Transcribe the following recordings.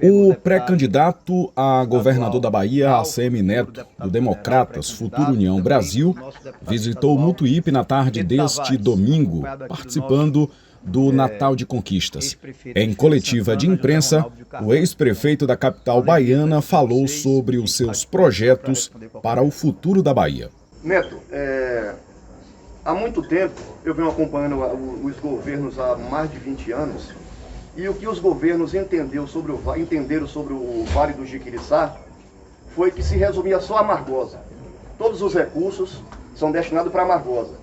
O pré-candidato a governador da Bahia, ACM Neto, do Democratas Futuro União Brasil, visitou Mutuípe na tarde deste domingo, participando do Natal de Conquistas. Em coletiva de imprensa, o ex-prefeito da capital baiana falou sobre os seus projetos para o futuro da Bahia. Neto, há muito tempo eu venho acompanhando os governos há mais de 20 anos, e o que os governos entenderam sobre o Vale do Jiquiriçá foi que se resumia só a Margosa. Todos os recursos são destinados para a Margosa.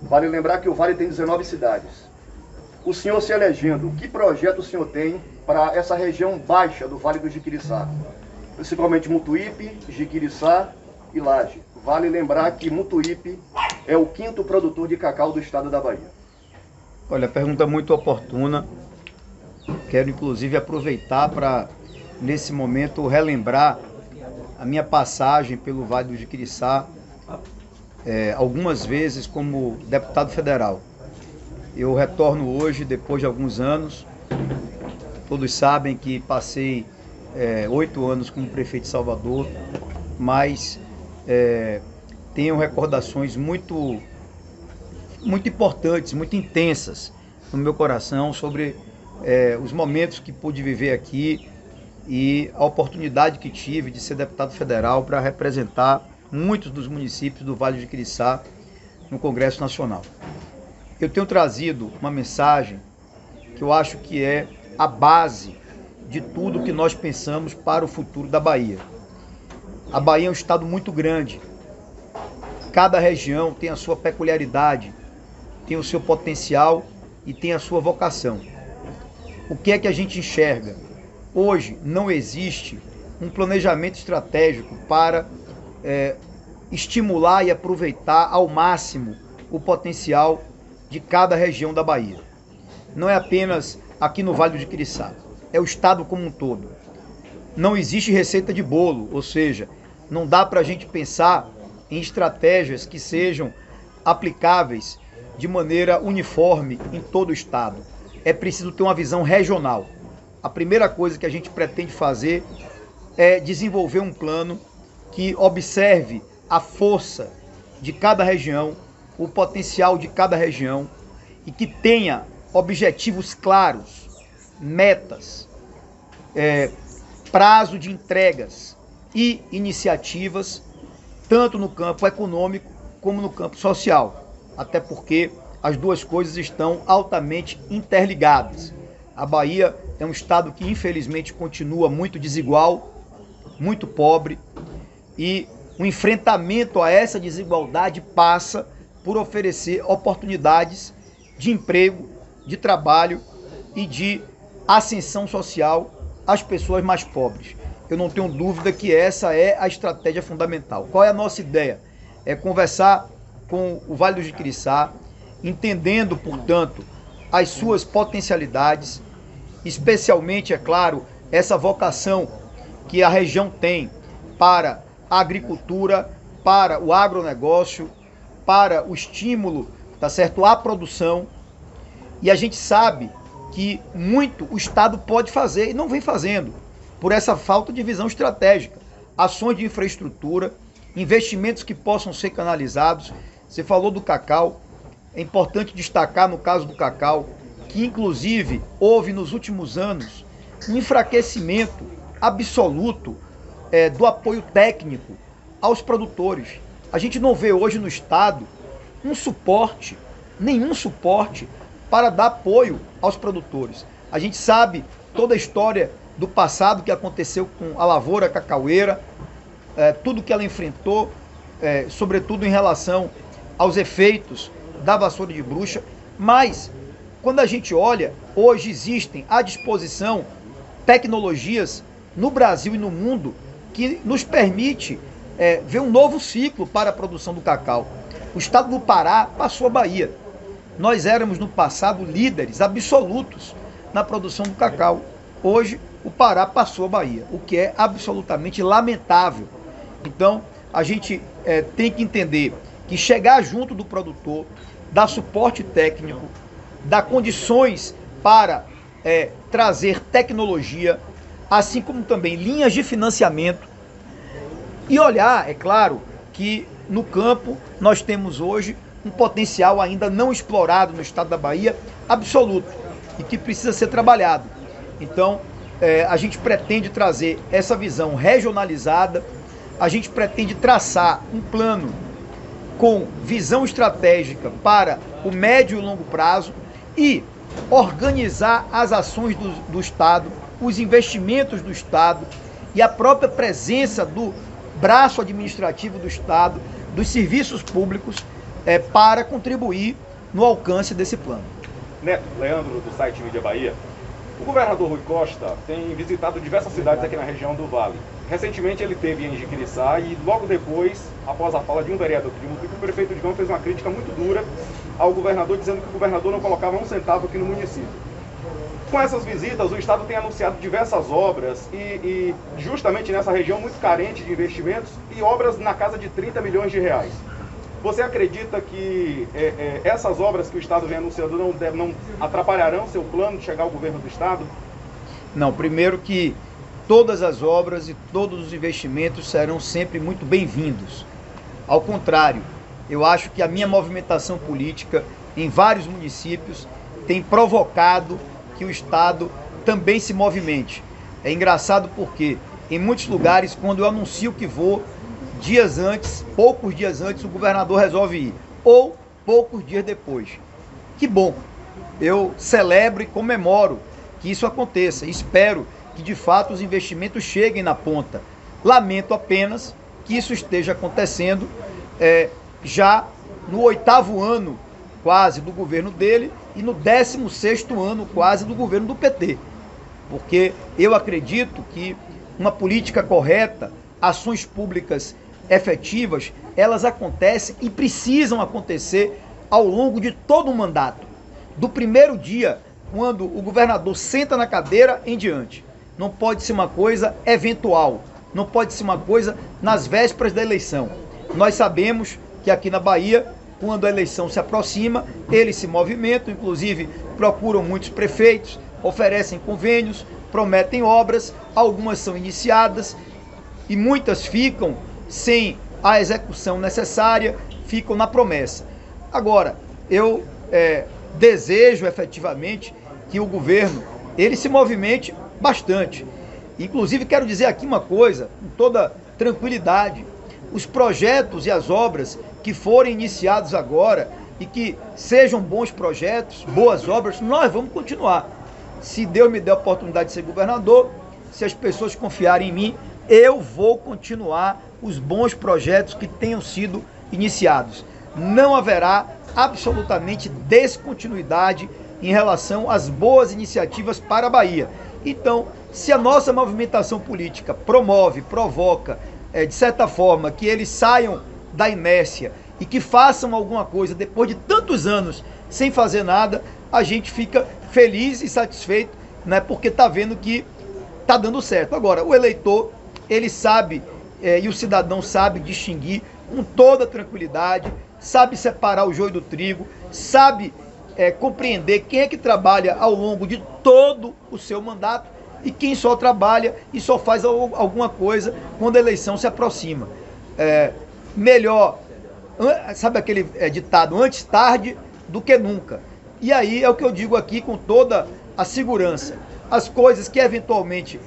Vale lembrar que o Vale tem 19 cidades. O senhor se elegendo, que projeto o senhor tem para essa região baixa do Vale do Jiquiriçá? Principalmente Mutuípe, Jiquiriçá e Laje. Vale lembrar que Mutuípe é o 5º produtor de cacau do estado da Bahia. Olha, pergunta muito oportuna. Quero inclusive aproveitar para, nesse momento, relembrar a minha passagem pelo Vale do Jiquiriçá, algumas vezes como deputado federal. Eu retorno hoje, depois de alguns anos. Todos sabem que passei 8 anos como prefeito de Salvador, mas tenho recordações muito importantes, muito intensas no meu coração sobre os momentos que pude viver aqui e a oportunidade que tive de ser deputado federal para representar muitos dos municípios do Vale do Jiquiriçá no Congresso Nacional. Eu tenho trazido uma mensagem que eu acho que é a base de tudo que nós pensamos para o futuro da Bahia. A Bahia é um estado muito grande. Cada região tem a sua peculiaridade, tem o seu potencial e tem a sua vocação. O que é que a gente enxerga? Hoje não existe um planejamento estratégico para estimular e aproveitar ao máximo o potencial de cada região da Bahia. Não é apenas aqui no Vale do Jiquiriçá, é o estado como um todo. Não existe receita de bolo, ou seja, não dá para a gente pensar em estratégias que sejam aplicáveis de maneira uniforme em todo o estado. É preciso ter uma visão regional. A primeira coisa que a gente pretende fazer é desenvolver um plano que observe a força de cada região, o potencial de cada região e que tenha objetivos claros, metas, prazo de entregas e iniciativas, tanto no campo econômico como no campo social, até porque as duas coisas estão altamente interligadas. A Bahia é um estado que infelizmente continua muito desigual, muito pobre, e o enfrentamento a essa desigualdade passa por oferecer oportunidades de emprego, de trabalho e de ascensão social às pessoas mais pobres. Eu não tenho dúvida que essa é a estratégia fundamental. Qual é a nossa ideia? É conversar com o Vale do Jiquiriçá, entendendo, portanto, as suas potencialidades, especialmente, é claro, essa vocação que a região tem para a agricultura, para o agronegócio, para o estímulo, tá certo, à produção. E a gente sabe que muito o Estado pode fazer e não vem fazendo, por essa falta de visão estratégica. Ações de infraestrutura, investimentos que possam ser canalizados. Você falou do cacau, é importante destacar no caso do cacau, que inclusive houve nos últimos anos um enfraquecimento absoluto do apoio técnico aos produtores. A gente não vê hoje no Estado um suporte, nenhum suporte para dar apoio aos produtores. A gente sabe toda a história do passado que aconteceu com a lavoura cacaueira, tudo que ela enfrentou, sobretudo em relação aos efeitos da vassoura de bruxa, mas quando a gente olha, hoje existem à disposição tecnologias no Brasil e no mundo que nos permite ver um novo ciclo para a produção do cacau. O estado do Pará passou a Bahia. Nós éramos no passado líderes absolutos na produção do cacau. Hoje o Pará passou a Bahia, o que é absolutamente lamentável. Então a gente tem que entender que chegar junto do produtor, dar suporte técnico, dar condições para trazer tecnologia, assim como também linhas de financiamento, e olhar, é claro, que no campo nós temos hoje um potencial ainda não explorado no estado da Bahia, absoluto, e que precisa ser trabalhado. Então, a gente pretende trazer essa visão regionalizada, a gente pretende traçar um plano com visão estratégica para o médio e longo prazo e organizar as ações do Estado, os investimentos do Estado e a própria presença do braço administrativo do Estado, dos serviços públicos, para contribuir no alcance desse plano. Neto, Leandro, do site Mídia Bahia. O governador Rui Costa tem visitado diversas cidades aqui na região do Vale. Recentemente ele esteve em Jiquiriçá e logo depois, após a fala de um vereador de Mutuípe, o prefeito Digão fez uma crítica muito dura ao governador, dizendo que o governador não colocava um centavo aqui no município. Com essas visitas, o Estado tem anunciado diversas obras e justamente nessa região muito carente de investimentos e obras na casa de 30 milhões de reais. Você acredita que essas obras que o Estado vem anunciando não atrapalharão seu plano de chegar ao governo do Estado? Não, primeiro que todas as obras e todos os investimentos serão sempre muito bem-vindos. Ao contrário, eu acho que a minha movimentação política em vários municípios tem provocado que o Estado também se movimente. É engraçado porque em muitos lugares, quando eu anuncio que vou, dias antes, poucos dias antes, o governador resolve ir, ou poucos dias depois. Que bom, eu celebro e comemoro que isso aconteça, espero que de fato os investimentos cheguem na ponta. Lamento apenas que isso esteja acontecendo já no 8º ano quase do governo dele e no 16º ano quase do governo do PT, porque eu acredito que uma política correta, ações públicas efetivas, elas acontecem e precisam acontecer ao longo de todo o mandato, do primeiro dia, quando o governador senta na cadeira em diante. Não pode ser uma coisa eventual, não pode ser uma coisa nas vésperas da eleição. Nós sabemos que aqui na Bahia, quando a eleição se aproxima, eles se movimentam, inclusive procuram muitos prefeitos, oferecem convênios, prometem obras, algumas são iniciadas e muitas ficam sem a execução necessária, ficam na promessa. Agora, eu desejo efetivamente que o governo ele se movimente bastante. Inclusive, quero dizer aqui uma coisa, com toda tranquilidade, os projetos e as obras que forem iniciados agora e que sejam bons projetos, boas obras, nós vamos continuar. Se Deus me der a oportunidade de ser governador, se as pessoas confiarem em mim, eu vou continuar os bons projetos que tenham sido iniciados. Não haverá absolutamente descontinuidade em relação às boas iniciativas para a Bahia. Então, se a nossa movimentação política promove, provoca, de certa forma, que eles saiam da inércia e que façam alguma coisa depois de tantos anos sem fazer nada, a gente fica feliz e satisfeito, né, porque está vendo que está dando certo. Agora, o eleitor, ele sabe, e o cidadão sabe distinguir com toda tranquilidade, sabe separar o joio do trigo, sabe compreender quem é que trabalha ao longo de todo o seu mandato e quem só trabalha e só faz alguma coisa quando a eleição se aproxima. Melhor, sabe aquele ditado, antes tarde do que nunca. E aí é o que eu digo aqui com toda a segurança. As coisas que eventualmente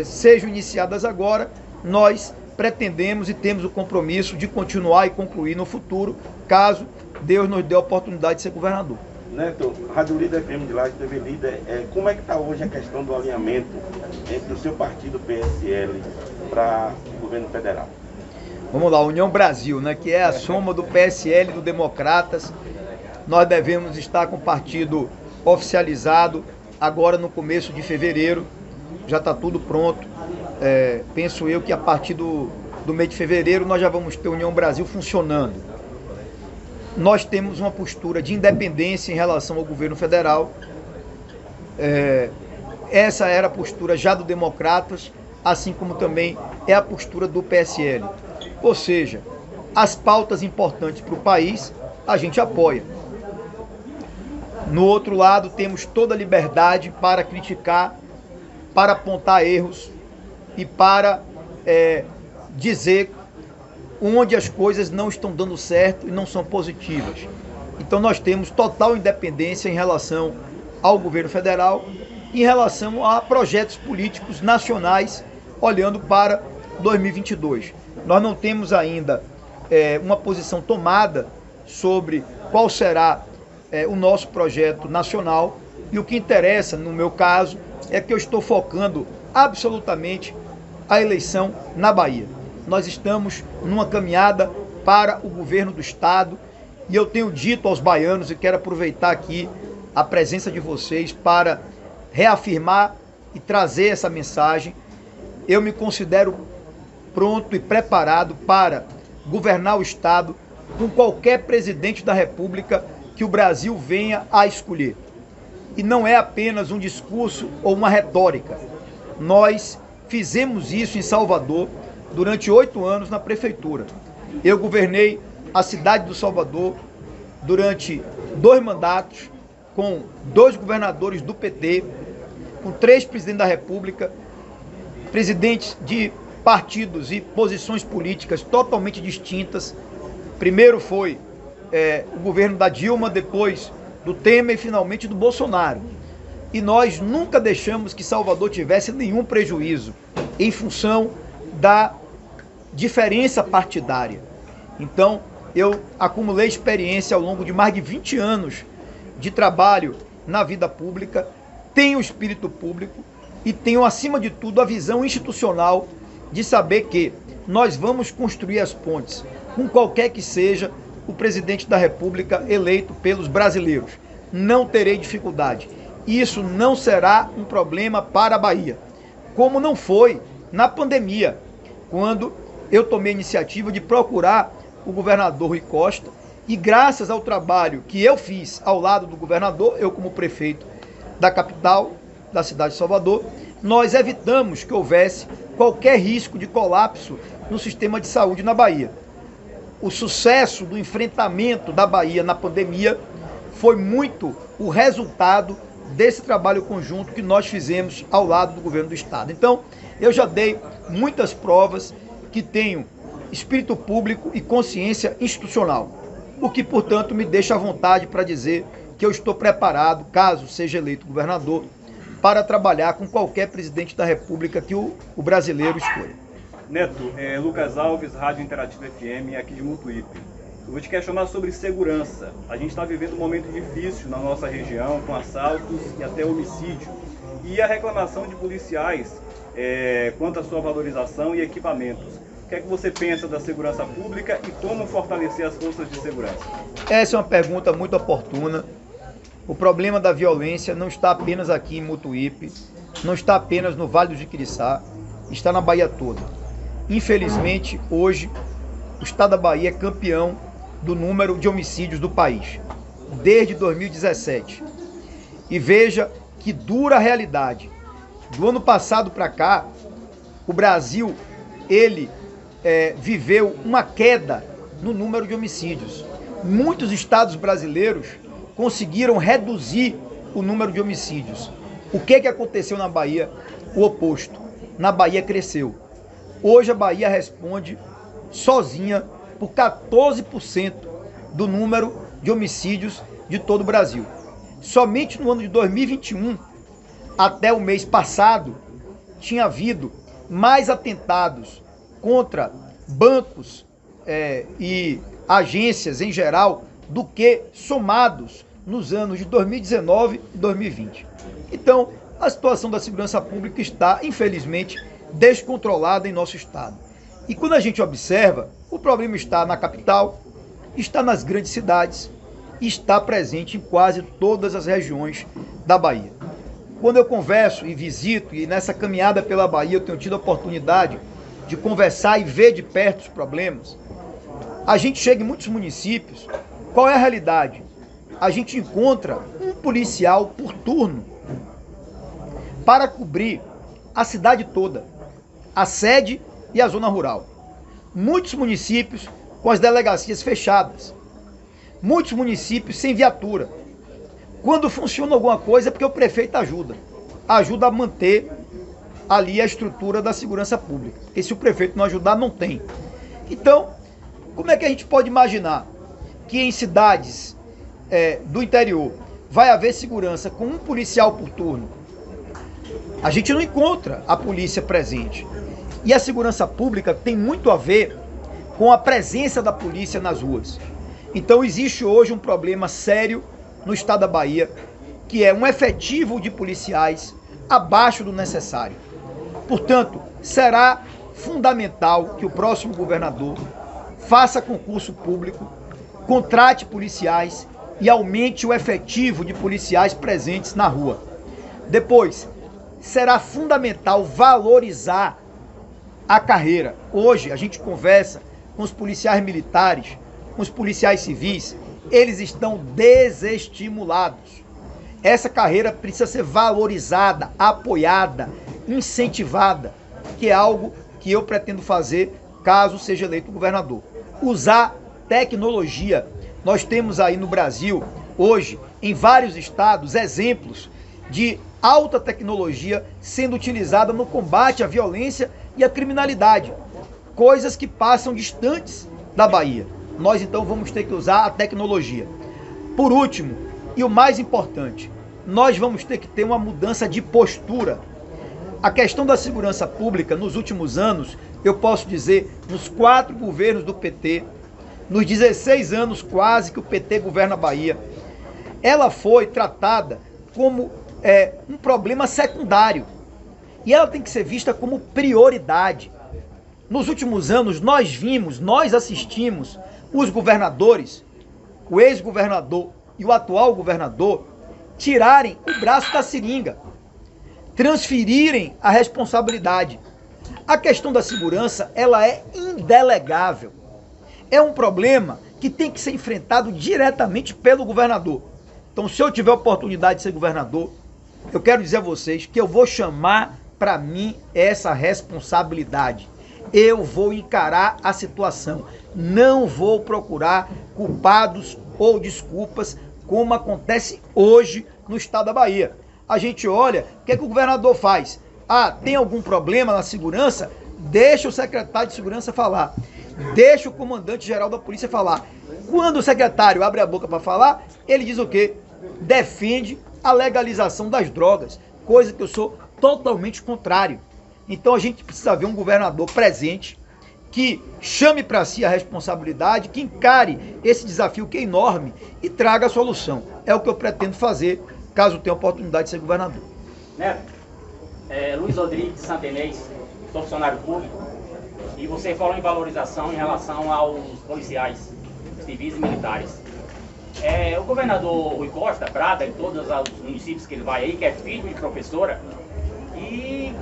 sejam iniciadas agora, nós pretendemos e temos o compromisso de continuar e concluir no futuro, caso Deus nos dê a oportunidade de ser governador. Neto, Rádio Líder FM de Laje, TV Líder, como é que está hoje a questão do alinhamento entre o seu partido PSL para o governo federal? Vamos lá, União Brasil, né, que é a soma do PSL e do Democratas. Nós devemos estar com o partido oficializado agora no começo de fevereiro, já está tudo pronto. Penso eu que a partir do mês de fevereiro nós já vamos ter União Brasil funcionando. Nós temos uma postura de independência em relação ao governo federal. Essa era a postura já do Democratas, assim como também é a postura do PSL. Ou seja, as pautas importantes para o país, a gente apoia. No outro lado, temos toda a liberdade para criticar para apontar erros e para dizer onde as coisas não estão dando certo e não são positivas. Então nós temos total independência em relação ao governo federal, em relação a projetos políticos nacionais, olhando para 2022. Nós não temos ainda uma posição tomada sobre qual será o nosso projeto nacional, e o que interessa, no meu caso, é que eu estou focando absolutamente a eleição na Bahia. Nós estamos numa caminhada para o governo do Estado, e eu tenho dito aos baianos, e quero aproveitar aqui a presença de vocês para reafirmar e trazer essa mensagem. Eu me considero pronto e preparado para governar o Estado com qualquer presidente da República que o Brasil venha a escolher. E não é apenas um discurso ou uma retórica. Nós fizemos isso em Salvador durante 8 anos na prefeitura. Eu governei a cidade do Salvador durante 2 mandatos, com 2 governadores do PT, com 3 presidentes da República, presidentes de partidos e posições políticas totalmente distintas. Primeiro foi o governo da Dilma, depois do Temer e finalmente do Bolsonaro. E nós nunca deixamos que Salvador tivesse nenhum prejuízo em função da diferença partidária. Então, eu acumulei experiência ao longo de mais de 20 anos de trabalho na vida pública, tenho o espírito público e tenho, acima de tudo, a visão institucional de saber que nós vamos construir as pontes com qualquer que seja o presidente da República eleito pelos brasileiros. Não terei dificuldade. Isso não será um problema para a Bahia, como não foi na pandemia, quando eu tomei a iniciativa de procurar o governador Rui Costa, e graças ao trabalho que eu fiz ao lado do governador, eu como prefeito da capital, da cidade de Salvador, nós evitamos que houvesse qualquer risco de colapso no sistema de saúde na Bahia. O sucesso do enfrentamento da Bahia na pandemia foi muito o resultado desse trabalho conjunto que nós fizemos ao lado do governo do Estado. Então, eu já dei muitas provas que tenho espírito público e consciência institucional, o que, portanto, me deixa à vontade para dizer que eu estou preparado, caso seja eleito governador, para trabalhar com qualquer presidente da República que o brasileiro escolha. Neto, Lucas Alves, Rádio Interativa FM, aqui de Mutuípe. Eu vou te questionar sobre segurança. A gente está vivendo um momento difícil na nossa região, com assaltos e até homicídio. E a reclamação de policiais quanto à sua valorização e equipamentos. O que é que você pensa da segurança pública e como fortalecer as forças de segurança? Essa é uma pergunta muito oportuna. O problema da violência não está apenas aqui em Mutuípe, não está apenas no Vale do Jiquiriçá, está na Bahia toda. Infelizmente, hoje, o estado da Bahia é campeão do número de homicídios do país, desde 2017. E veja que dura realidade. Do ano passado para cá, o Brasil, ele viveu uma queda no número de homicídios. Muitos estados brasileiros conseguiram reduzir o número de homicídios. O que aconteceu na Bahia? O oposto. Na Bahia cresceu. Hoje a Bahia responde sozinha por 14% do número de homicídios de todo o Brasil. Somente no ano de 2021, até o mês passado, tinha havido mais atentados contra bancos e agências em geral do que somados nos anos de 2019 e 2020. Então, a situação da segurança pública está, infelizmente, descontrolada em nosso estado. E quando a gente observa, o problema está na capital, está nas grandes cidades e está presente em quase todas as regiões da Bahia. Quando eu converso e visito, e nessa caminhada pela Bahia eu tenho tido a oportunidade de conversar e ver de perto os problemas, a gente chega em muitos municípios. Qual é a realidade? A gente encontra um policial por turno para cobrir a cidade toda, a sede e a zona rural. Muitos municípios com as delegacias fechadas, muitos municípios sem viatura. Quando funciona alguma coisa é porque o prefeito ajuda a manter ali a estrutura da segurança pública. Porque se o prefeito não ajudar, não tem. Então, como é que a gente pode imaginar que em cidades do interior vai haver segurança com um policial por turno? A gente não encontra a polícia presente. E a segurança pública tem muito a ver com a presença da polícia nas ruas. Então existe hoje um problema sério no estado da Bahia, que é um efetivo de policiais abaixo do necessário. Portanto, será fundamental que o próximo governador faça concurso público, contrate policiais e aumente o efetivo de policiais presentes na rua. Depois, será fundamental valorizar a carreira. Hoje a gente conversa com os policiais militares, com os policiais civis, eles estão desestimulados. Essa carreira precisa ser valorizada, apoiada, incentivada, que é algo que eu pretendo fazer caso seja eleito governador. Usar tecnologia. Nós temos aí no Brasil, hoje, em vários estados, exemplos de alta tecnologia sendo utilizada no combate à violência e à criminalidade. Coisas que passam distantes da Bahia. Nós então vamos ter que usar a tecnologia. Por último, e o mais importante, nós vamos ter que ter uma mudança de postura. A questão da segurança pública, nos últimos anos, eu posso dizer, nos 4 governos do PT, nos 16 anos quase que o PT governa a Bahia, ela foi tratada como um problema secundário. E ela tem que ser vista como prioridade. Nos últimos anos, nós assistimos os governadores, o ex-governador e o atual governador, tirarem o braço da seringa, transferirem a responsabilidade. A questão da segurança, ela é indelegável. É um problema que tem que ser enfrentado diretamente pelo governador. Então, se eu tiver a oportunidade de ser governador, eu quero dizer a vocês que eu vou chamar para mim essa responsabilidade. Eu vou encarar a situação. Não vou procurar culpados ou desculpas, como acontece hoje no estado da Bahia. A gente olha, o que é que o governador faz? Ah, tem algum problema na segurança? Deixa o secretário de segurança falar. Deixa o comandante-geral da polícia falar. Quando o secretário abre a boca para falar, ele diz o quê? Defende a legalização das drogas, coisa que eu sou totalmente contrário. Então a gente precisa ver um governador presente, que chame para si a responsabilidade, que encare esse desafio que é enorme e traga a solução. É o que eu pretendo fazer, caso tenha a oportunidade de ser governador. Neto, Luiz Rodrigues Santenês, sou funcionário público, e você falou em valorização em relação aos policiais civis e militares. O governador Rui Costa, Prada, em todos os municípios que ele vai aí, que é filho de professora, e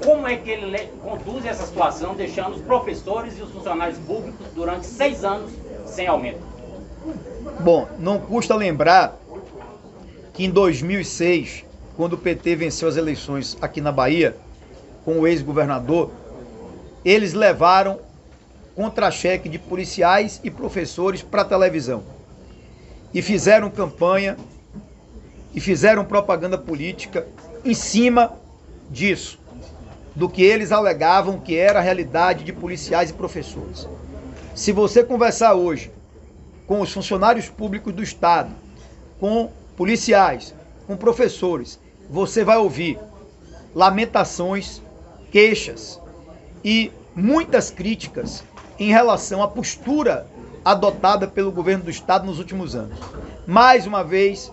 como é que ele conduz essa situação, deixando os professores e os funcionários públicos durante 6 anos sem aumento? Bom, não custa lembrar que em 2006, quando o PT venceu as eleições aqui na Bahia, com o ex-governador, eles levaram contra-cheque de policiais e professores para a televisão. E fizeram campanha, e fizeram propaganda política em cima disso, do que eles alegavam que era a realidade de policiais e professores. Se você conversar hoje com os funcionários públicos do Estado, com policiais, com professores, você vai ouvir lamentações, queixas e muitas críticas em relação à postura adotada pelo governo do Estado nos últimos anos. Mais uma vez,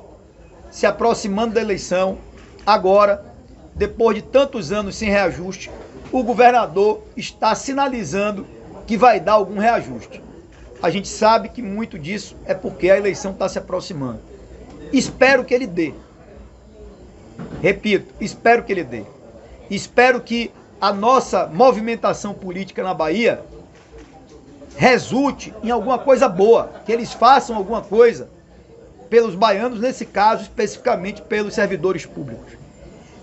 se aproximando da eleição, agora, depois de tantos anos sem reajuste, o governador está sinalizando que vai dar algum reajuste. A gente sabe que muito disso é porque a eleição está se aproximando. Espero que ele dê. Repito, espero que ele dê. Espero que a nossa movimentação política na Bahia resulte em alguma coisa boa, que eles façam alguma coisa pelos baianos, nesse caso especificamente pelos servidores públicos.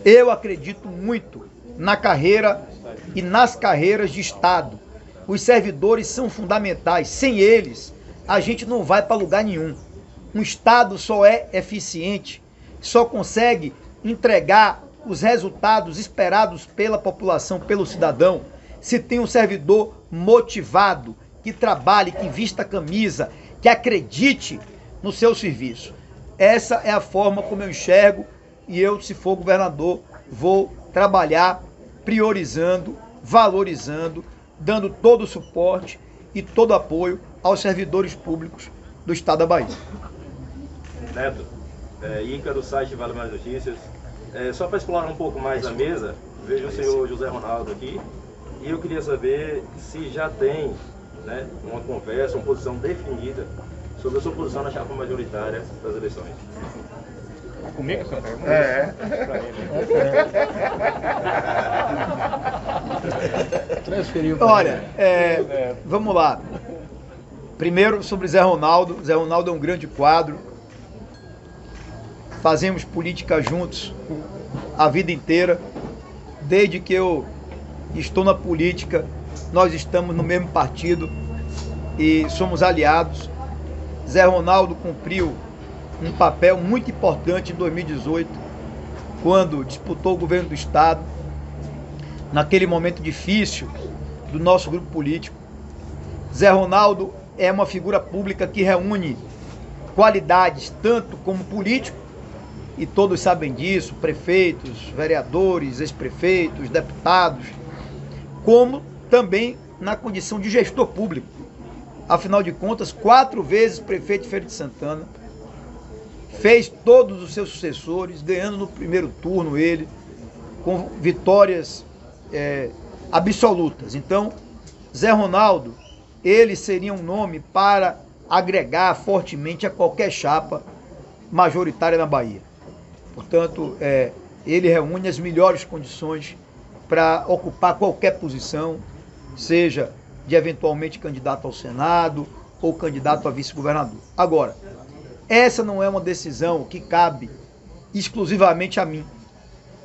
Eu acredito muito na carreira e nas carreiras de Estado. Os servidores são fundamentais. Sem eles, a gente não vai para lugar nenhum. Um Estado só é eficiente, só consegue entregar os resultados esperados pela população, pelo cidadão, se tem um servidor motivado, que trabalhe, que vista a camisa, que acredite no seu serviço. Essa é a forma como eu enxergo e eu, se for governador, vou trabalhar priorizando, valorizando, dando todo o suporte e todo o apoio aos servidores públicos do Estado da Bahia. Neto, Inca do site Vale Mais Notícias. Só para explorar um pouco mais a mesa, vejo o senhor José Ronaldo aqui e eu queria saber se já tem, né, uma conversa, uma posição definida sobre a sua posição na chapa majoritária das eleições. Comigo, senhor? Olha, vamos lá. Primeiro, sobre Zé Ronaldo. Zé Ronaldo é um grande quadro. Fazemos política juntos a vida inteira. Desde que eu estou na política, nós estamos no mesmo partido e somos aliados. Zé Ronaldo cumpriu um papel muito importante em 2018, quando disputou o governo do Estado, naquele momento difícil do nosso grupo político. Zé Ronaldo é uma figura pública que reúne qualidades tanto como político, e todos sabem disso, prefeitos, vereadores, ex-prefeitos, deputados, como também na condição de gestor público. Afinal de contas, 4 vezes prefeito de Feira de Santana, fez todos os seus sucessores, ganhando no primeiro turno ele, com vitórias absolutas. Então, Zé Ronaldo, ele seria um nome para agregar fortemente a qualquer chapa majoritária na Bahia. Portanto, ele reúne as melhores condições para ocupar qualquer posição, seja de eventualmente candidato ao Senado ou candidato a vice-governador. Agora, essa não é uma decisão que cabe exclusivamente a mim,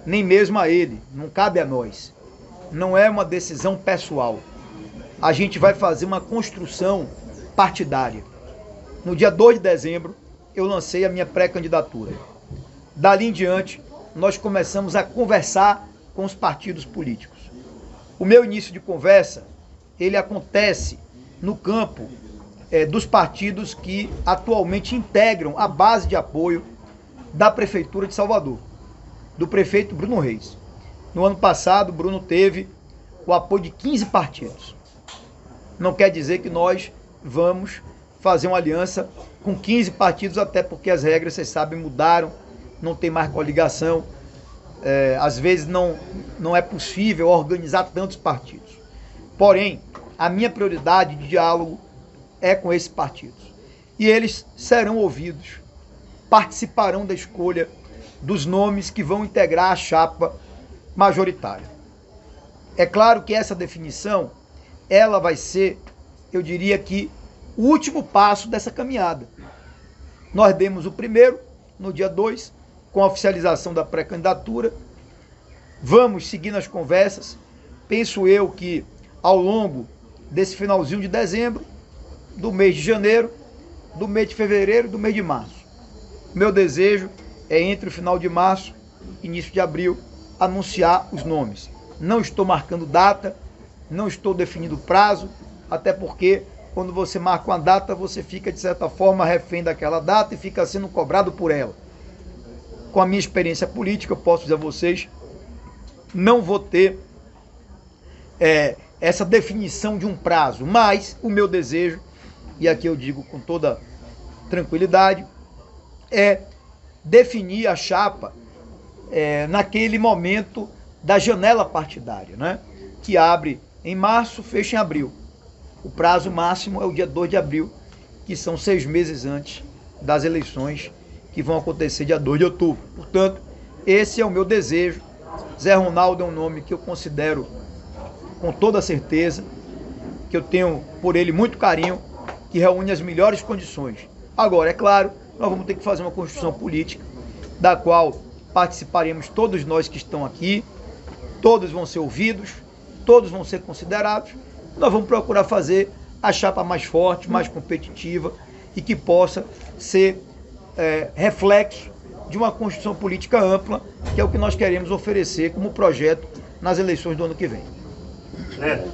nem mesmo a ele, não cabe a nós. Não é uma decisão pessoal. A gente vai fazer uma construção partidária. No dia 2 de dezembro, eu lancei a minha pré-candidatura. Dali em diante, nós começamos a conversar com os partidos políticos. O meu início de conversa, ele acontece no campo dos partidos que atualmente integram a base de apoio da Prefeitura de Salvador, do prefeito Bruno Reis. No ano passado, Bruno teve o apoio de 15 partidos. Não quer dizer que nós vamos fazer uma aliança com 15 partidos, até porque as regras, vocês sabem, mudaram, não tem mais coligação. Às vezes não é possível organizar tantos partidos. Porém, a minha prioridade de diálogo é com esses partidos. E eles serão ouvidos, participarão da escolha dos nomes que vão integrar a chapa majoritária. É claro que essa definição, ela vai ser, eu diria que, o último passo dessa caminhada. Nós demos o primeiro, no dia 2, com a oficialização da pré-candidatura. Vamos seguir nas conversas. Penso eu que, ao longo desse finalzinho de dezembro, do mês de janeiro, do mês de fevereiro, do mês de março. Meu desejo é, entre o final de março e início de abril, anunciar os nomes. Não estou marcando data, não estou definindo prazo, até porque quando você marca uma data, você fica, de certa forma, refém daquela data e fica sendo cobrado por ela. Com a minha experiência política, eu posso dizer a vocês, não vou ter essa definição de um prazo, mas o meu desejo, e aqui eu digo com toda tranquilidade, é definir a chapa naquele momento da janela partidária, né? Que abre em março, fecha em abril. O prazo máximo é o dia 2 de abril, que são 6 meses antes das eleições que vão acontecer dia 2 de outubro. Portanto, esse é o meu desejo. Zé Ronaldo é um nome que eu considero com toda certeza, que eu tenho por ele muito carinho, que reúne as melhores condições. Agora, é claro, nós vamos ter que fazer uma construção política, da qual participaremos todos nós que estão aqui, todos vão ser ouvidos, todos vão ser considerados. Nós vamos procurar fazer a chapa mais forte, mais competitiva e que possa ser reflexo de uma construção política ampla, que é o que nós queremos oferecer como projeto nas eleições do ano que vem. Neto,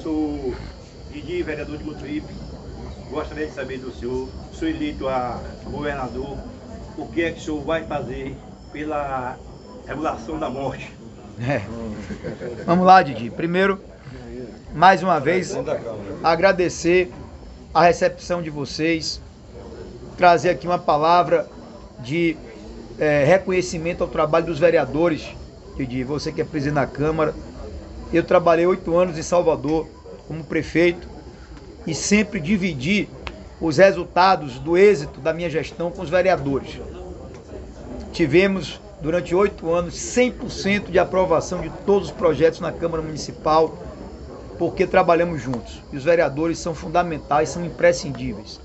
sou Didi, vereador de Mutuípe. Gostaria de saber do senhor, sou eleito a governador, o que é que o senhor vai fazer pela regulação da morte? Vamos lá, Didi. Primeiro, mais uma vez, agradecer a recepção de vocês, trazer aqui uma palavra de reconhecimento ao trabalho dos vereadores. Didi, você que é presidente da Câmara, eu trabalhei 8 anos em Salvador como prefeito e sempre dividi os resultados do êxito da minha gestão com os vereadores. Tivemos, durante 8 anos, 100% de aprovação de todos os projetos na Câmara Municipal, porque trabalhamos juntos. E os vereadores são fundamentais, são imprescindíveis.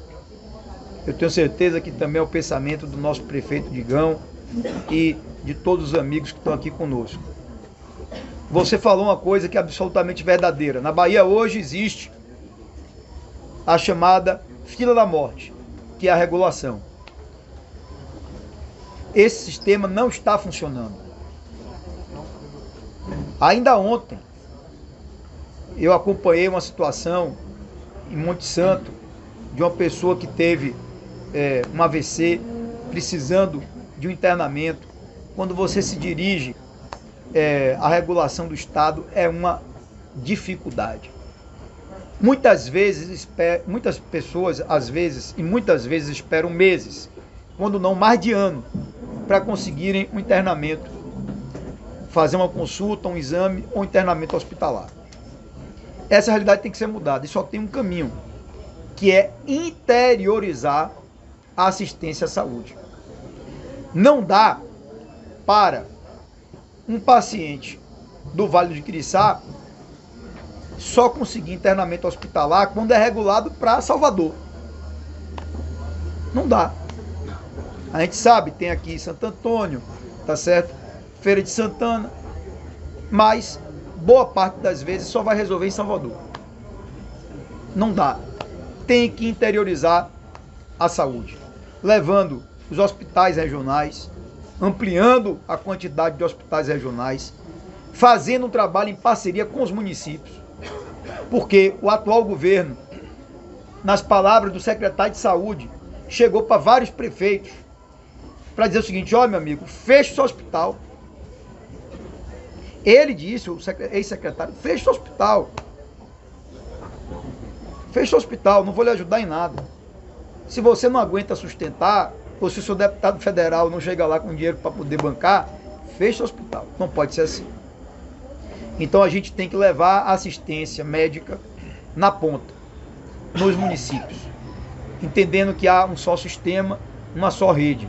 Eu tenho certeza que também é o pensamento do nosso prefeito Digão e de todos os amigos que estão aqui conosco. Você falou uma coisa que é absolutamente verdadeira. Na Bahia hoje existe a chamada fila da morte, que é a regulação. Esse sistema não está funcionando. Ainda ontem, eu acompanhei uma situação em Monte Santo de uma pessoa que teve um AVC, precisando de um internamento. Quando você se dirige à regulação do Estado, é uma dificuldade. Muitas pessoas, às vezes, e muitas vezes esperam meses, quando não mais de ano, para conseguirem um internamento, fazer uma consulta, um exame ou um internamento hospitalar. Essa realidade tem que ser mudada e só tem um caminho, que é interiorizar a assistência à saúde. Não dá para um paciente do Vale do Jiquiriçá só conseguir internamento hospitalar quando é regulado para Salvador. Não dá. A gente sabe, tem aqui Santo Antônio, tá certo? Feira de Santana, mas boa parte das vezes só vai resolver em Salvador. Não dá. Tem que interiorizar a saúde, levando os hospitais regionais, ampliando a quantidade de hospitais regionais, fazendo um trabalho em parceria com os municípios, porque o atual governo, nas palavras do secretário de Saúde, chegou para vários prefeitos para dizer o seguinte: ó, meu amigo, fecha o seu hospital. Ele disse, o ex-secretário, fecha o hospital. Fecha o hospital, não vou lhe ajudar em nada. Se você não aguenta sustentar, ou se o seu deputado federal não chega lá com dinheiro para poder bancar, fecha o hospital. Não pode ser assim. Então a gente tem que levar a assistência médica na ponta, nos municípios, entendendo que há um só sistema, uma só rede.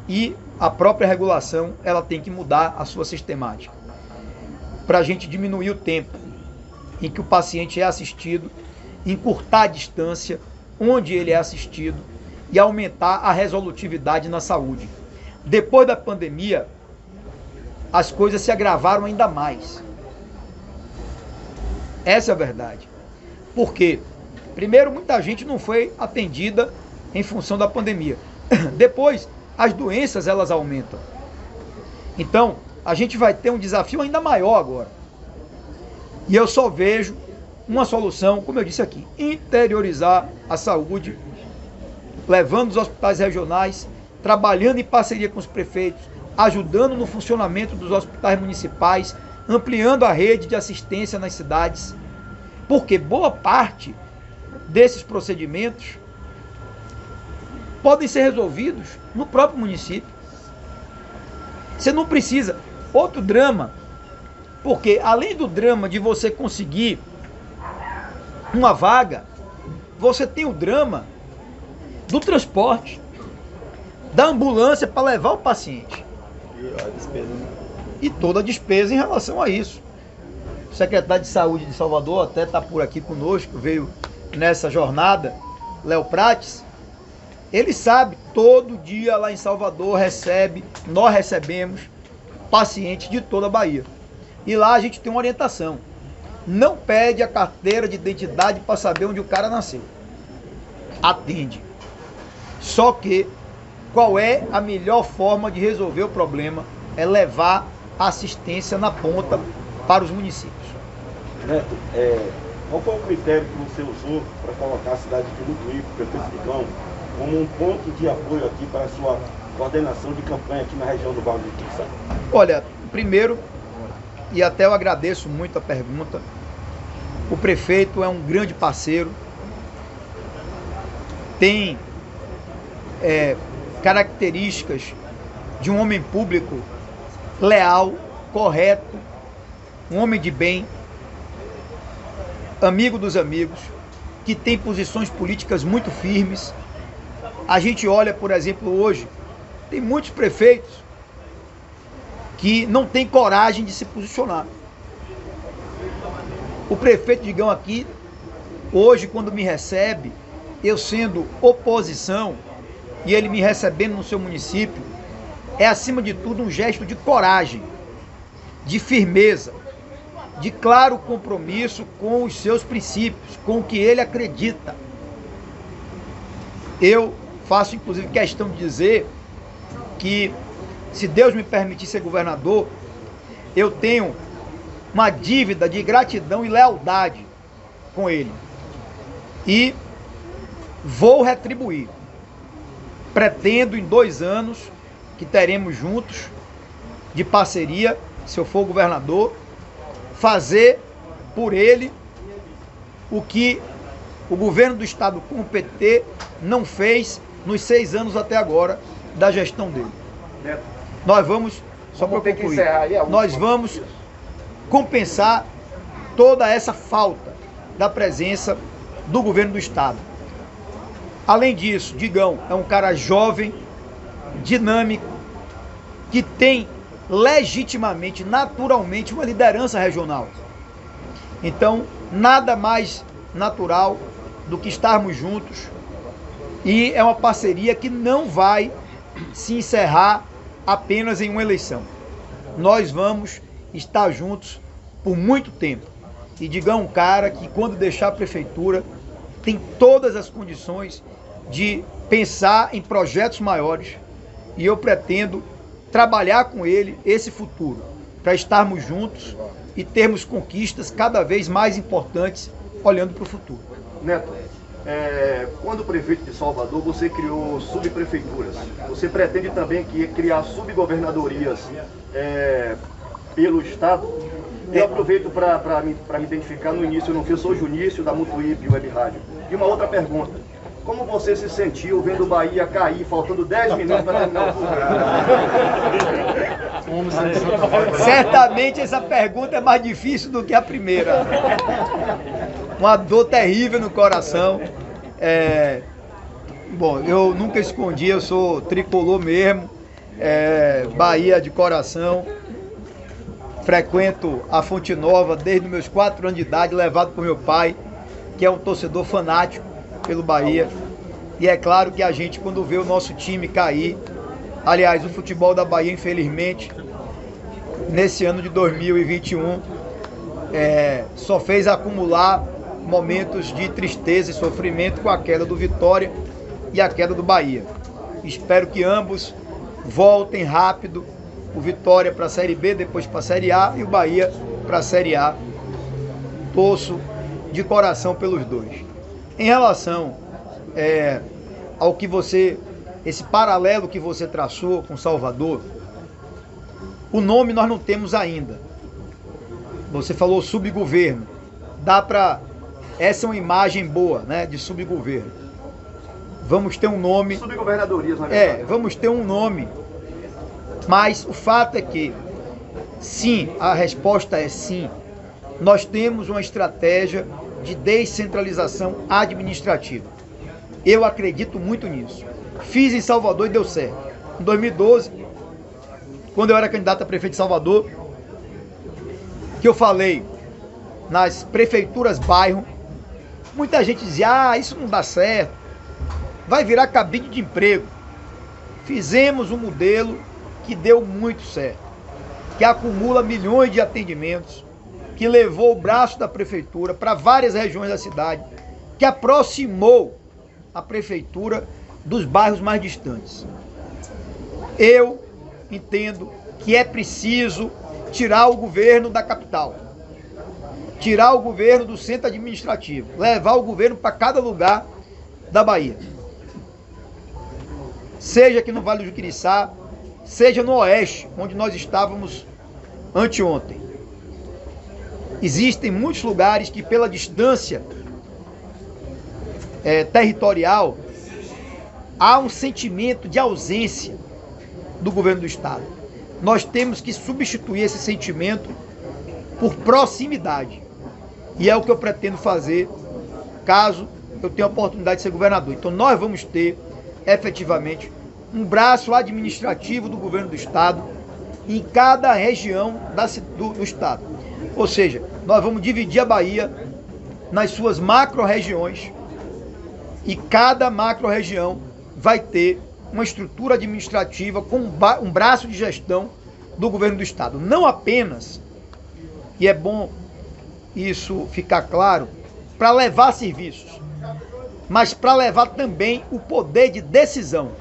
E a própria regulação, ela tem que mudar a sua sistemática, para a gente diminuir o tempo em que o paciente é assistido, encurtar a distância onde ele é assistido e aumentar a resolutividade na saúde. Depois da pandemia, as coisas se agravaram ainda mais. Essa é a verdade. Por quê? Primeiro, muita gente não foi atendida em função da pandemia. Depois, as doenças, elas aumentam. Então, a gente vai ter um desafio ainda maior agora. E eu só vejo uma solução, como eu disse aqui, interiorizar a saúde, levando os hospitais regionais, trabalhando em parceria com os prefeitos, ajudando no funcionamento dos hospitais municipais, ampliando a rede de assistência nas cidades, porque boa parte desses procedimentos podem ser resolvidos no próprio município. Você não precisa. Outro drama, porque além do drama de você conseguir uma vaga, você tem o drama do transporte, da ambulância para levar o paciente. E toda a despesa em relação a isso. O secretário de Saúde de Salvador até está por aqui conosco, veio nessa jornada, Léo Prates. Ele sabe, todo dia lá em Salvador nós recebemos pacientes de toda a Bahia. E lá a gente tem uma orientação. Não pede a carteira de identidade para saber onde o cara nasceu. Atende. Só que qual é a melhor forma de resolver o problema, é levar assistência na ponta para os municípios. Neto, qual foi o critério que você usou para colocar a cidade de Mutuípe, prefeito Digão, como um ponto de apoio aqui para a sua coordenação de campanha aqui na região do Vale do Quiçá? Olha, primeiro, e até eu agradeço muito a pergunta, o prefeito é um grande parceiro, tem características de um homem público leal, correto, um homem de bem, amigo dos amigos, que tem posições políticas muito firmes. A gente olha, por exemplo, hoje, tem muitos prefeitos que não têm coragem de se posicionar. O prefeito Digão aqui, hoje, quando me recebe, eu sendo oposição, e ele me recebendo no seu município, é acima de tudo um gesto de coragem, de firmeza, de claro compromisso com os seus princípios, com o que ele acredita. Eu faço inclusive questão de dizer que, se Deus me permitir ser governador, eu tenho uma dívida de gratidão e lealdade com ele. E vou retribuir. Pretendo, em 2 anos, que teremos juntos, de parceria, se eu for governador, fazer por ele o que o governo do estado com o PT não fez nos 6 anos até agora da gestão dele. Nós vamos, só para concluir, nós vamos compensar toda essa falta da presença do governo do estado. Além disso, Digão é um cara jovem, dinâmico, que tem legitimamente, naturalmente, uma liderança regional. Então, nada mais natural do que estarmos juntos, e é uma parceria que não vai se encerrar apenas em uma eleição. Nós vamos estar juntos por muito tempo. E Digão é um cara que, quando deixar a prefeitura, tem todas as condições de pensar em projetos maiores, e eu pretendo trabalhar com ele esse futuro, para estarmos juntos e termos conquistas cada vez mais importantes olhando para o futuro. Neto, quando prefeito de Salvador, você criou subprefeituras. Você pretende também criar subgovernadorias pelo estado? Eu aproveito para me identificar no início, eu sou o Junício da Mutuípe Web Rádio. E uma outra pergunta. Como você se sentiu vendo o Bahia cair, faltando 10 minutos para terminar o jogo? Certamente essa pergunta é mais difícil do que a primeira. Uma dor terrível no coração. Bom, eu nunca escondi, eu sou tricolor mesmo, Bahia de coração. Frequento a Fonte Nova desde os meus 4 anos de idade, levado por meu pai, que é um torcedor fanático pelo Bahia. E é claro que a gente, quando vê o nosso time cair, aliás, o futebol da Bahia, infelizmente, nesse ano de 2021, só fez acumular momentos de tristeza e sofrimento com a queda do Vitória e a queda do Bahia. Espero que ambos voltem rápido, o Vitória para a Série B, depois para a Série A, e o Bahia para a Série A. Torço de coração pelos dois. Em relação ao que esse paralelo que você traçou com Salvador, o nome nós não temos ainda. Você falou subgoverno. Essa é uma imagem boa, né, de subgoverno. Vamos ter um nome. Subgovernadorias, na verdade. Vamos ter um nome. Mas o fato é que, sim, a resposta é sim. Nós temos uma estratégia de descentralização administrativa. Eu acredito muito nisso. Fiz em Salvador e deu certo. Em 2012, quando eu era candidato a prefeito de Salvador, que eu falei nas prefeituras bairro, muita gente dizia, isso não dá certo, vai virar cabide de emprego. Fizemos um modelo que deu muito certo, que acumula milhões de atendimentos, que levou o braço da prefeitura para várias regiões da cidade, que aproximou a prefeitura dos bairros mais distantes. Eu entendo que é preciso tirar o governo da capital, tirar o governo do centro administrativo, levar o governo para cada lugar da Bahia. Seja aqui no Vale do Juquiriçá, seja no Oeste, onde nós estávamos anteontem. Existem muitos lugares que, pela distância territorial, há um sentimento de ausência do governo do Estado. Nós temos que substituir esse sentimento por proximidade. E é o que eu pretendo fazer caso eu tenha a oportunidade de ser governador. Então nós vamos ter, efetivamente, um braço administrativo do governo do Estado em cada região do Estado. Ou seja, nós vamos dividir a Bahia nas suas macro-regiões e cada macro-região vai ter uma estrutura administrativa com um braço de gestão do governo do Estado. Não apenas, e é bom isso ficar claro, para levar serviços, mas para levar também o poder de decisão,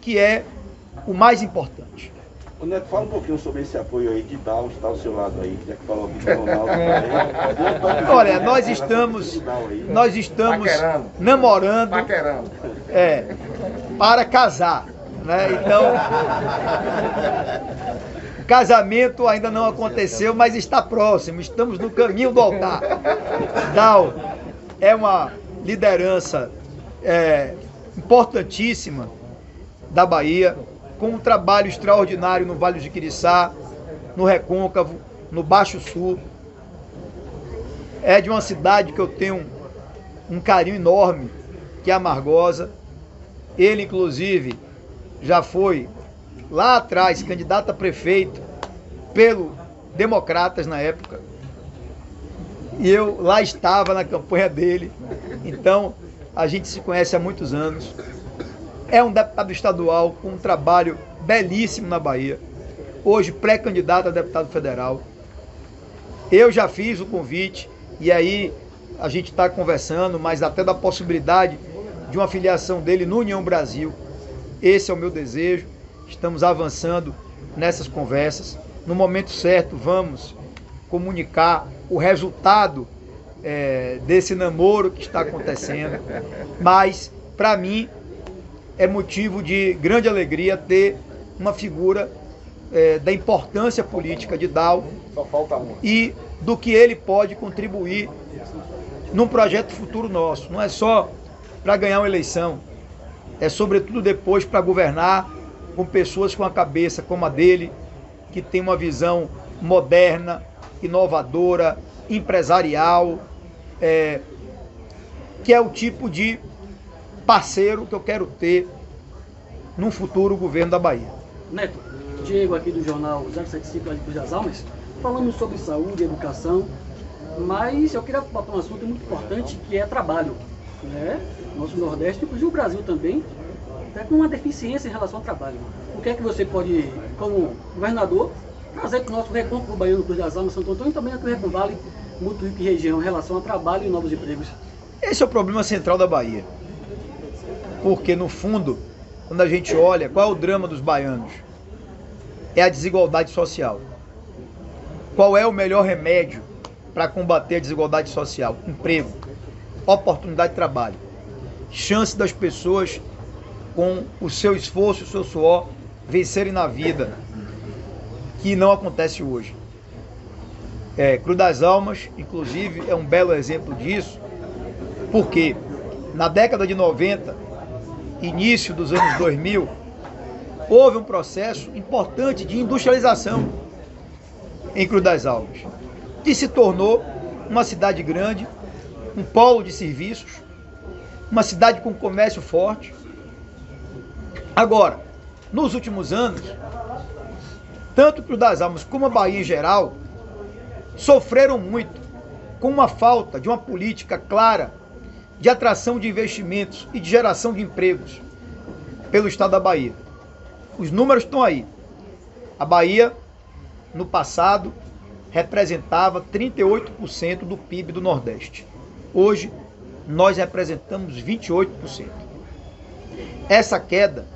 que é o mais importante. Ô Neto, fala um pouquinho sobre esse apoio aí que está ao seu lado aí, já que falou aqui do Ronaldo. Olha, nós estamos namorando para casar, né? Então, o casamento ainda não aconteceu, mas está próximo, estamos no caminho do altar. Dal é uma liderança importantíssima da Bahia, com um trabalho extraordinário no Vale do Juquiriçá, no Recôncavo, no Baixo Sul. É de uma cidade que eu tenho um carinho enorme, que é Amargosa. Ele, inclusive, já foi lá atrás candidato a prefeito pelo Democratas na época. E eu lá estava na campanha dele. Então, a gente se conhece há muitos anos. É um deputado estadual com um trabalho belíssimo na Bahia. Hoje pré-candidato a deputado federal. Eu já fiz o convite e aí a gente está conversando, mas até da possibilidade de uma filiação dele no União Brasil. Esse é o meu desejo. Estamos avançando nessas conversas. No momento certo vamos comunicar o resultado desse namoro que está acontecendo. Mas, para mim, é motivo de grande alegria ter uma figura da importância política de Dal e do que ele pode contribuir num projeto futuro nosso. Não é só para ganhar uma eleição, é sobretudo depois para governar com pessoas com a cabeça como a dele, que tem uma visão moderna, inovadora, empresarial, que é o tipo de parceiro que eu quero ter num futuro governo da Bahia. Neto, Diego aqui do jornal 075 de Cruz das Almas, falamos sobre saúde e educação, mas eu queria botar um assunto muito importante que é trabalho, né? Nosso Nordeste, inclusive o Brasil também, está com uma deficiência em relação ao trabalho. O que é que você pode, como governador, trazer para o nosso Recôncavo Baiano, Cruz das Almas, Santo Antônio e também aqui o Recôncavo Vale, Mutuípe e região, em relação ao trabalho e novos empregos? Esse é o problema central da Bahia. Porque, no fundo, quando a gente olha, qual é o drama dos baianos? É a desigualdade social. Qual é o melhor remédio para combater a desigualdade social? Emprego, oportunidade de trabalho, chance das pessoas, com o seu esforço, o seu suor, vencerem na vida, que não acontece hoje. Cruz das Almas, inclusive, é um belo exemplo disso, porque na década de 90, início dos anos 2000, houve um processo importante de industrialização em Cruz das Almas, que se tornou uma cidade grande, um polo de serviços, uma cidade com comércio forte. Agora, nos últimos anos, tanto Cruz das Almas como a Bahia em geral, sofreram muito com uma falta de uma política clara de atração de investimentos e de geração de empregos pelo estado da Bahia. Os números estão aí. A Bahia, no passado, representava 38% do PIB do Nordeste. Hoje, nós representamos 28%. Essa queda,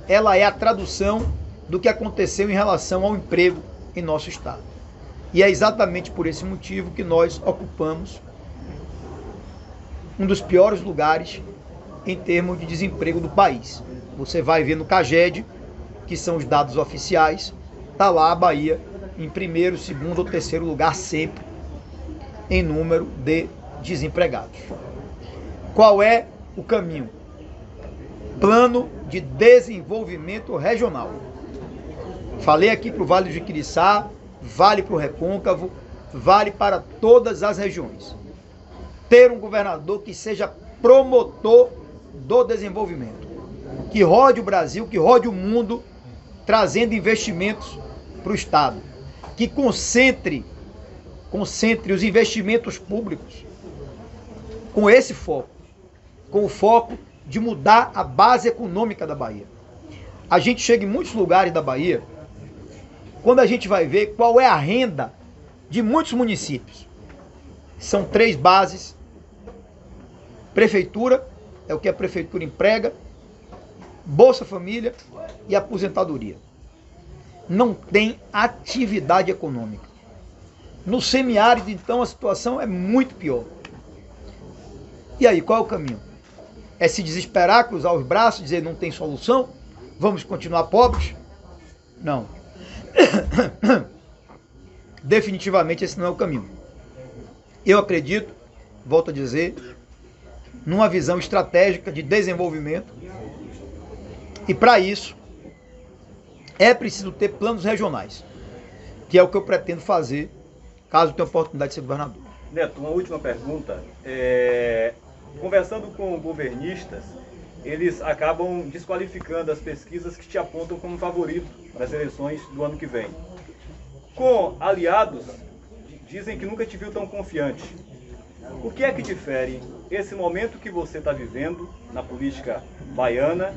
ela é a tradução do que aconteceu em relação ao emprego em nosso estado. E é exatamente por esse motivo que nós ocupamos um dos piores lugares em termos de desemprego do país. Você vai ver no CAGED, que são os dados oficiais, está lá a Bahia em primeiro, segundo ou terceiro lugar sempre em número de desempregados. Qual é o caminho? Plano de desenvolvimento regional. Falei aqui para o Vale do Jiquiriçá, vale para o Recôncavo, vale para todas as regiões. Ter um governador que seja promotor do desenvolvimento, que rode o Brasil, que rode o mundo, trazendo investimentos para o Estado, que concentre os investimentos públicos com esse foco, com o foco de mudar a base econômica da Bahia. A gente chega em muitos lugares da Bahia, quando a gente vai ver qual é a renda de muitos municípios. São 3 bases: prefeitura, é o que a prefeitura emprega, Bolsa Família e aposentadoria. Não tem atividade econômica. No semiárido, então, a situação é muito pior. E aí, qual é o caminho? É se desesperar, cruzar os braços, dizer não tem solução? Vamos continuar pobres? Não. Definitivamente esse não é o caminho. Eu acredito, volto a dizer, numa visão estratégica de desenvolvimento, e para isso é preciso ter planos regionais, que é o que eu pretendo fazer caso tenha a oportunidade de ser governador. Neto, uma última pergunta. Conversando com governistas, eles acabam desqualificando as pesquisas que te apontam como favorito para as eleições do ano que vem. Com aliados, dizem que nunca te viu tão confiante. O que é que difere esse momento que você está vivendo na política baiana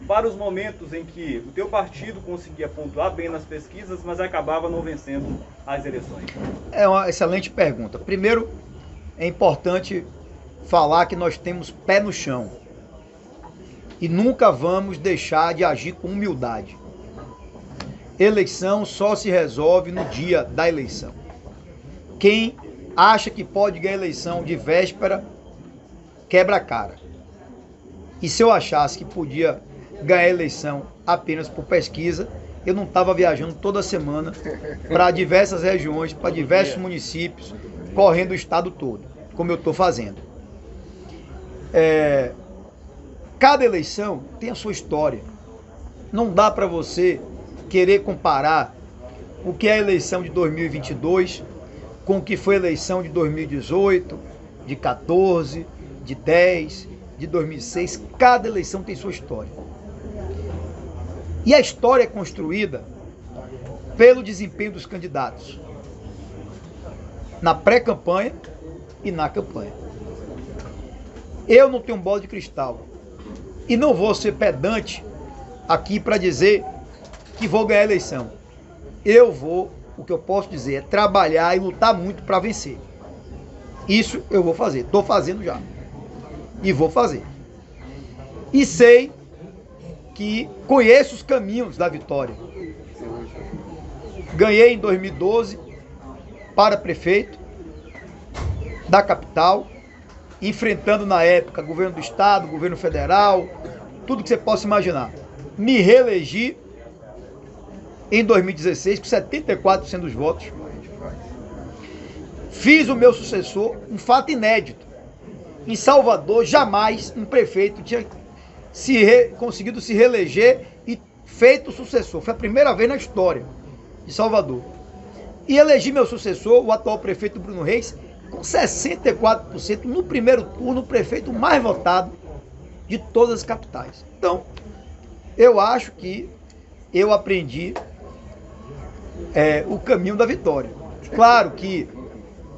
para os momentos em que o teu partido conseguia pontuar bem nas pesquisas, mas acabava não vencendo as eleições? É uma excelente pergunta. Primeiro, é importante falar que nós temos pé no chão e nunca vamos deixar de agir com humildade. Eleição só se resolve no dia da eleição. Quem acha que pode ganhar eleição de véspera, quebra a cara. E se eu achasse que podia ganhar eleição apenas por pesquisa, eu não estava viajando toda semana para diversas regiões, para diversos municípios, correndo o estado todo, como eu estou fazendo. Cada eleição tem a sua história. Não dá para você querer comparar o que é a eleição de 2022 com o que foi a eleição de 2018, de 14, de 10, de 2006. Cada eleição tem sua história. E a história é construída pelo desempenho dos candidatos na pré-campanha e na campanha. Eu não tenho bola de cristal e não vou ser pedante aqui para dizer que vou ganhar a eleição. O que eu posso dizer é trabalhar e lutar muito para vencer. Isso eu vou fazer, estou fazendo já e vou fazer. E sei que conheço os caminhos da vitória. Ganhei em 2012 para prefeito da capital, enfrentando na época governo do estado, governo federal, tudo que você possa imaginar. Me reelegi em 2016 com 74% dos votos. Fiz o meu sucessor, um fato inédito. Em Salvador, jamais um prefeito tinha conseguido se reeleger e feito o sucessor. Foi a primeira vez na história de Salvador. E elegi meu sucessor, o atual prefeito Bruno Reis, com 64%, no primeiro turno, o prefeito mais votado de todas as capitais. Então, eu acho que eu aprendi o caminho da vitória. Claro que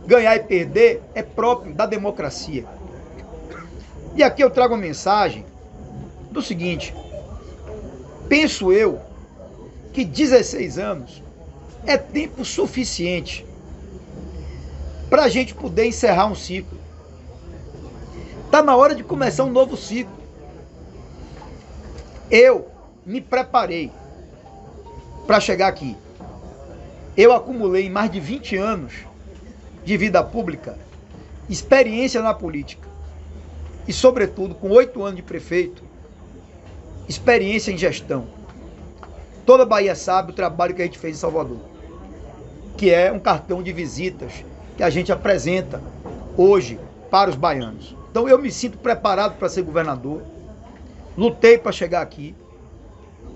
ganhar e perder é próprio da democracia. E aqui eu trago uma mensagem do seguinte: penso eu que 16 anos é tempo suficiente para a gente poder encerrar um ciclo. Está na hora de começar um novo ciclo. Eu me preparei para chegar aqui. Eu acumulei em mais de 20 anos de vida pública, experiência na política e, sobretudo, com 8 anos de prefeito, experiência em gestão. Toda a Bahia sabe o trabalho que a gente fez em Salvador, que é um cartão de visitas que a gente apresenta hoje para os baianos. Então eu me sinto preparado para ser governador, lutei para chegar aqui,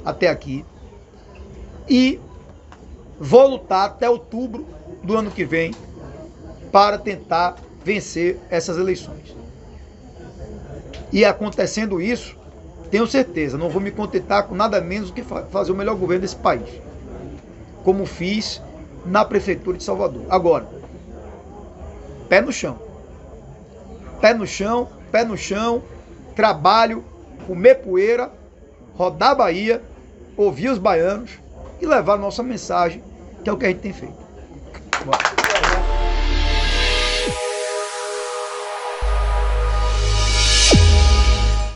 até aqui, e vou lutar até outubro do ano que vem para tentar vencer essas eleições. E acontecendo isso, tenho certeza, não vou me contentar com nada menos do que fazer o melhor governo desse país, como fiz na Prefeitura de Salvador. Agora, pé no chão. Pé no chão, pé no chão, trabalho, comer poeira, rodar a Bahia, ouvir os baianos e levar a nossa mensagem, que é o que a gente tem feito. Bora.